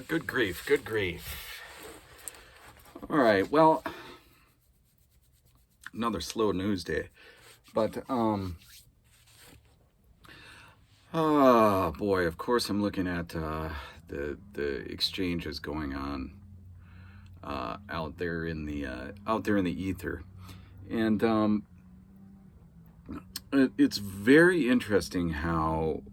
Good grief, good grief. All right, well, another slow news day. But, oh boy, of course I'm looking at the exchanges going on out there in the ether. And it's very interesting how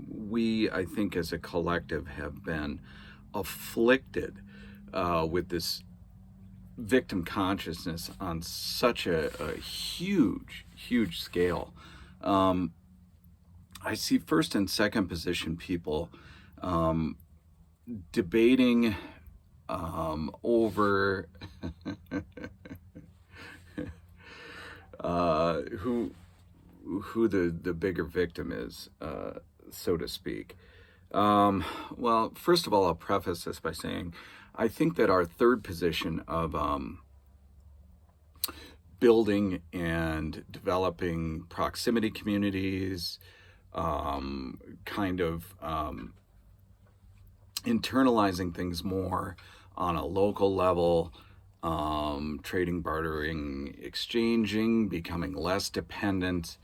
we, I think, as a collective, have been afflicted with this victim consciousness on such a huge scale. I see first and second position people debating over who the bigger victim is, so to speak. Well, first of all, I'll preface this by saying I think that our third position of building and developing proximity communities, internalizing things more on a local level, trading, bartering, exchanging, becoming less dependent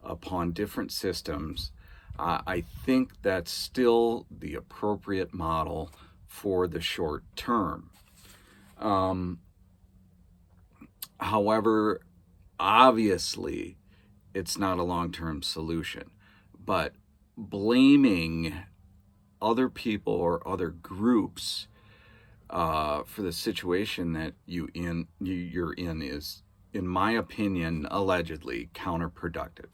upon different systems. I think that's still the appropriate model for the short term. However, obviously, it's not a long-term solution. But blaming other people or other groups for the situation that you're in is, in my opinion, allegedly counterproductive.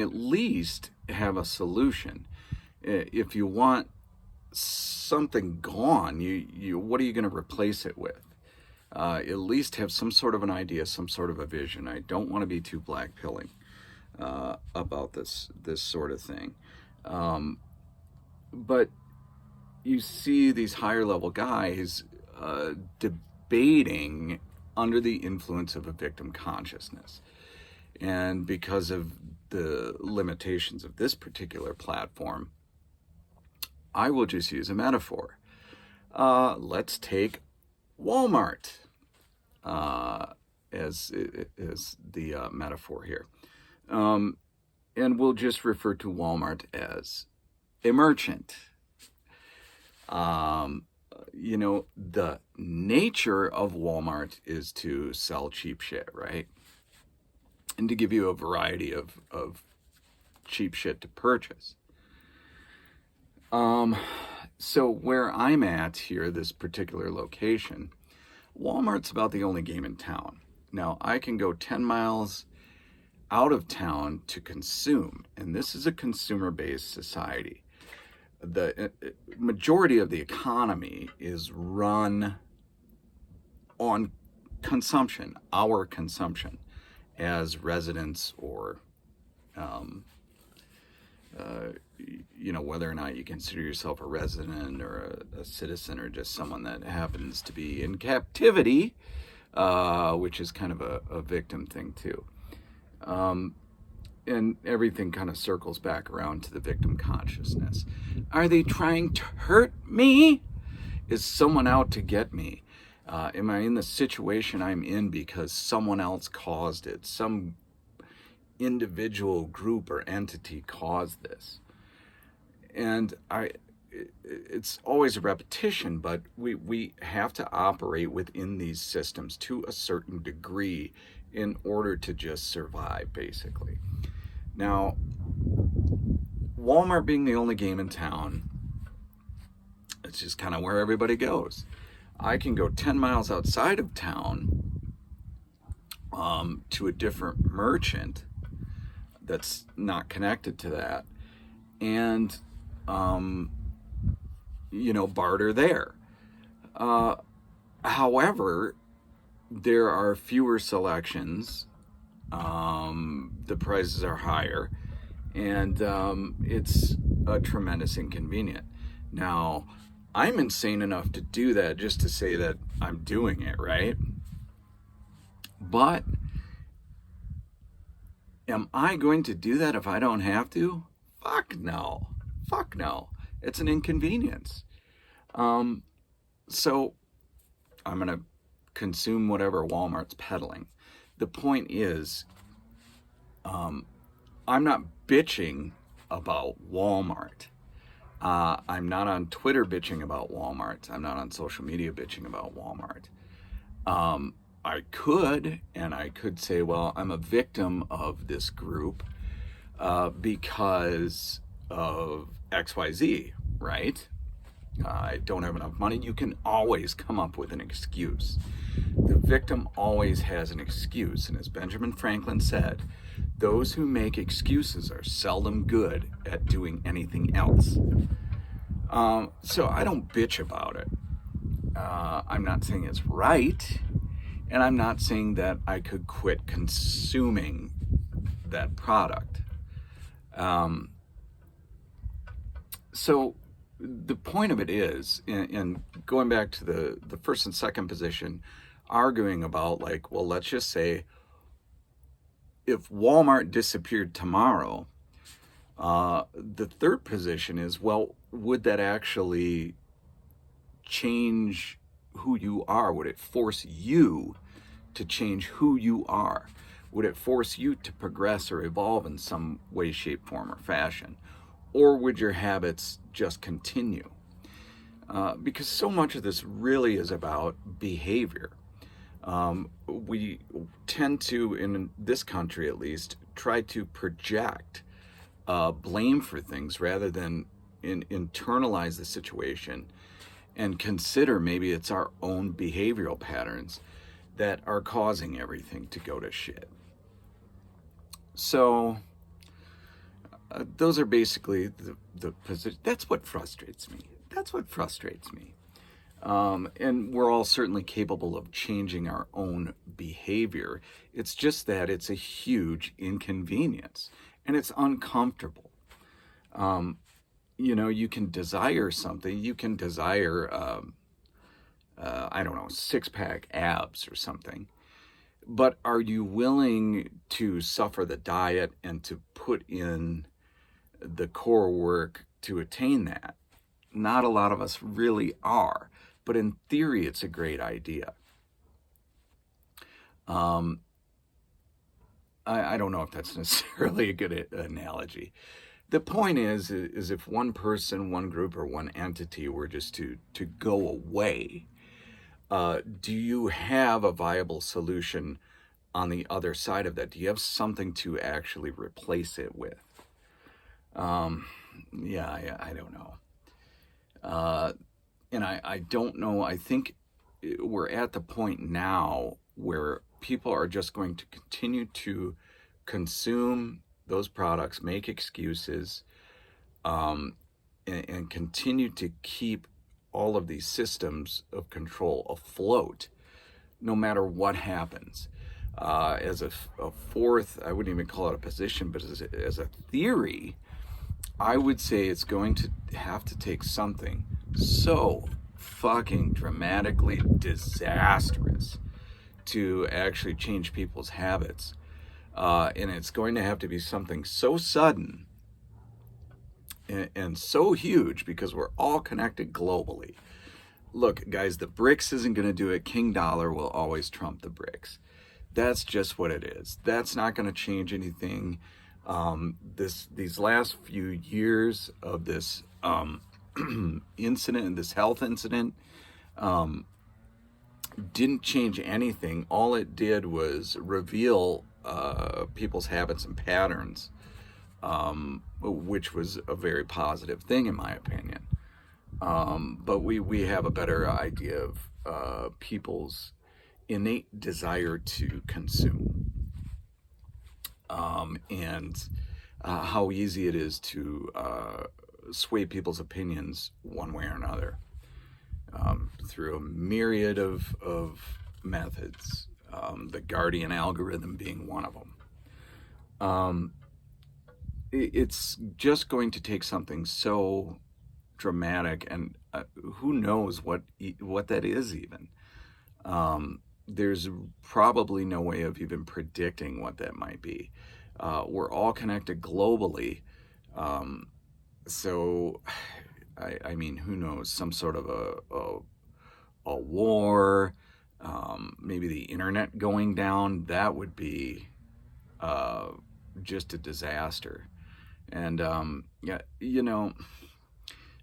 At least have a solution. If you want something gone, what are you going to replace it with? At least have some sort of an idea, some sort of a vision. I don't want to be too black-pilling about this sort of thing. But you see these higher level guys debating under the influence of a victim consciousness. And because of the limitations of this particular platform, I will just use a metaphor. Let's take Walmart as the metaphor here. And we'll just refer to Walmart as a merchant. The nature of Walmart is to sell cheap shit, right? And to give you a variety of cheap shit to purchase. So where I'm at here, this particular location, Walmart's about the only game in town. Now, I can go 10 miles out of town to consume, and this is a consumer-based society. The majority of the economy is run on consumption, our consumption, as residents or whether or not you consider yourself a resident or a citizen or just someone that happens to be in captivity, which is kind of a victim thing too. And everything kind of circles back around to the victim consciousness. Are they trying to hurt me? Is someone out to get me? Am I in the situation I'm in because someone else caused it? Some individual group or entity caused this? And it's always a repetition, but we have to operate within these systems to a certain degree in order to just survive, basically. Now, Walmart being the only game in town, it's just kind of where everybody goes. I can go 10 miles outside of town to a different merchant that's not connected to that, and barter there. However, there are fewer selections, the prices are higher, and it's a tremendous inconvenience. Now, I'm insane enough to do that just to say that I'm doing it, right? But Am I going to do that if I don't have to? Fuck no. Fuck no. It's an inconvenience. So I'm going to consume whatever Walmart's peddling. The point is, I'm not bitching about Walmart. I'm not on Twitter bitching about Walmart. I'm not on social media bitching about Walmart. I could say, well, I'm a victim of this group because of XYZ, right? I don't have enough money. You can always come up with an excuse. The victim always has an excuse. And as Benjamin Franklin said, those who make excuses are seldom good at doing anything else. So I don't bitch about it. I'm not saying it's right. And I'm not saying that I could quit consuming that product. So the point of it is, and going back to the first and second position, arguing about like, well, let's just say if Walmart disappeared tomorrow, the third position is, well, would that actually change who you are? Would it force you to change who you are? Would it force you to progress or evolve in some way, shape, form, or fashion? Or would your habits just continue? Because so much of this really is about behavior. We tend to, in this country at least, try to project blame for things rather than internalize the situation and consider maybe it's our own behavioral patterns that are causing everything to go to shit. So those are basically the position. That's what frustrates me. And we're all certainly capable of changing our own behavior. It's just that it's a huge inconvenience and it's uncomfortable. You can desire something. You can desire, I don't know, six-pack abs or something. But are you willing to suffer the diet and to put in the core work to attain that? Not a lot of us really are. But in theory, it's a great idea. I don't know if that's necessarily a good analogy. The point is if one person, one group, or one entity were just to go away, do you have a viable solution on the other side of that? Do you have something to actually replace it with? I don't know. And I don't know. I think we're at the point now where people are just going to continue to consume those products, make excuses, and continue to keep all of these systems of control afloat, no matter what happens. As a fourth, I wouldn't even call it a position, but as a theory, I would say it's going to have to take something so fucking dramatically disastrous to actually change people's habits. And it's going to have to be something so sudden and so huge because we're all connected globally. Look, guys, the BRICS isn't going to do it. King Dollar will always trump the BRICS. That's just what it is. That's not going to change anything. These last few years of this incident and this health incident didn't change anything. All it did was reveal people's habits and patterns, which was a very positive thing in my opinion. But we have a better idea of people's innate desire to consume, and how easy it is to sway people's opinions one way or another, through a myriad of methods, the Guardian algorithm being one of them. It's just going to take something so dramatic, and who knows what that is even. There's probably no way of even predicting what that might be. We're all connected globally. So, I mean, who knows? Some sort of a war, maybe the internet going down. That would be just a disaster. And yeah,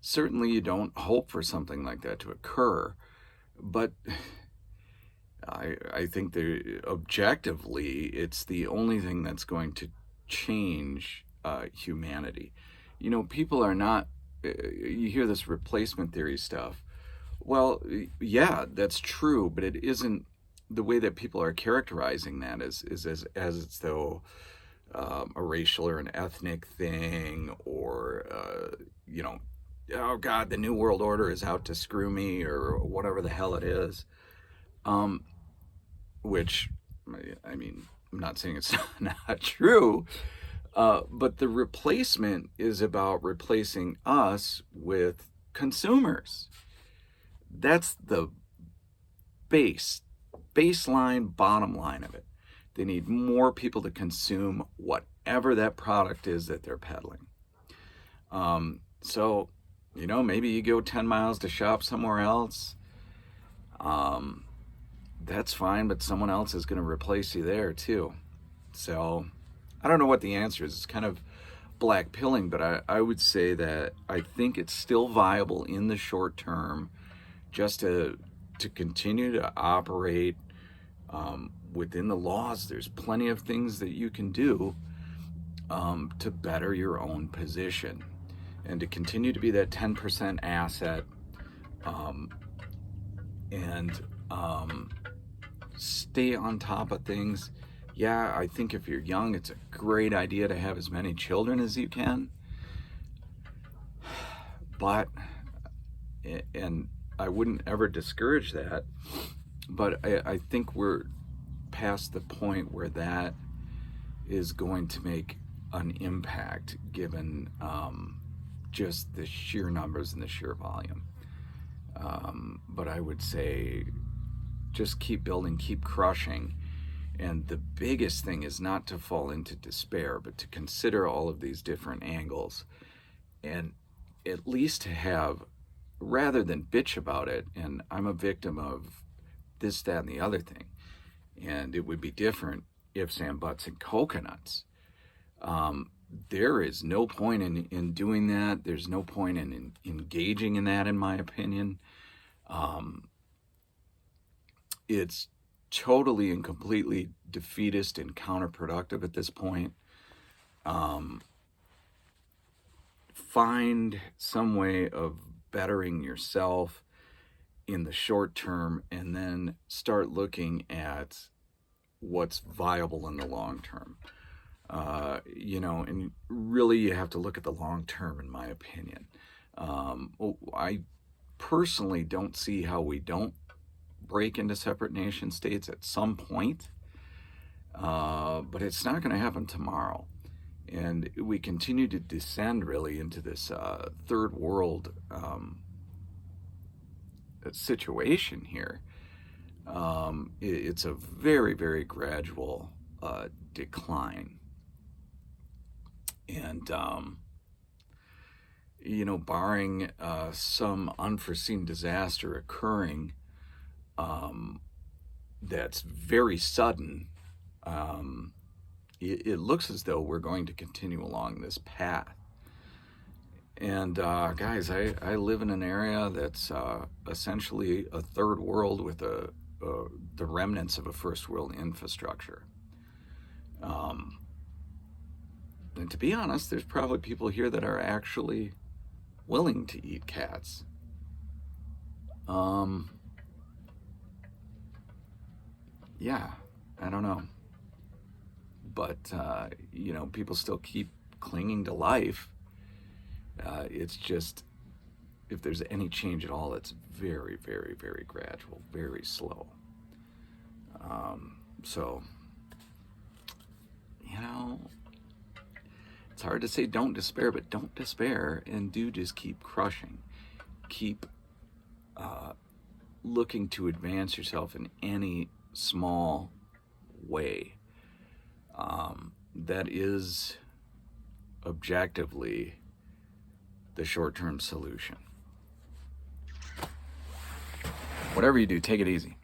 certainly you don't hope for something like that to occur, but I think that objectively, it's the only thing that's going to change humanity. People are not. You hear this replacement theory stuff. Well, yeah, that's true, but it isn't the way that people are characterizing that is as though a racial or an ethnic thing, or oh God, the New World Order is out to screw me, or whatever the hell it is. Which, I mean, I'm not saying it's not true, but the replacement is about replacing us with consumers. That's the baseline, bottom line of it. They need more people to consume whatever that product is that they're peddling. So, maybe you go 10 miles to shop somewhere else. That's fine, but someone else is going to replace you there too. So I don't know what the answer is. It's kind of black pilling, but I would say that I think it's still viable in the short term just to continue to operate within the laws. There's plenty of things that you can do to better your own position and to continue to be that 10% asset and stay on top of things. Yeah, I think if you're young, it's a great idea to have as many children as you can. But, and I wouldn't ever discourage that, but I think we're past the point where that is going to make an impact given just the sheer numbers and the sheer volume. But I would say just keep building, keep crushing. And the biggest thing is not to fall into despair, but to consider all of these different angles and at least to have, rather than bitch about it, and I'm a victim of this, that, and the other thing, and it would be different ifs and buts and coconuts. There is no point in doing that. There's no point in engaging in that, in my opinion. It's totally and completely defeatist and counterproductive at this point. Find some way of bettering yourself in the short term and then start looking at what's viable in the long term. And really you have to look at the long term, in my opinion. I personally don't see how we don't break into separate nation states at some point, but it's not going to happen tomorrow. And we continue to descend really into this third world situation here. It's a very, very gradual decline. And, barring some unforeseen disaster occurring that's very sudden, it looks as though we're going to continue along this path. And guys, I live in an area that's essentially a third world with the remnants of a first world infrastructure. And to be honest, there's probably people here that are actually willing to eat cats. Yeah, I don't know. But, people still keep clinging to life. It's just, if there's any change at all, it's very, very, very gradual, very slow. So, it's hard to say don't despair, but don't despair and do just keep crushing. Keep looking to advance yourself in any small way. that is objectively the short-term solution. Whatever you do, take it easy.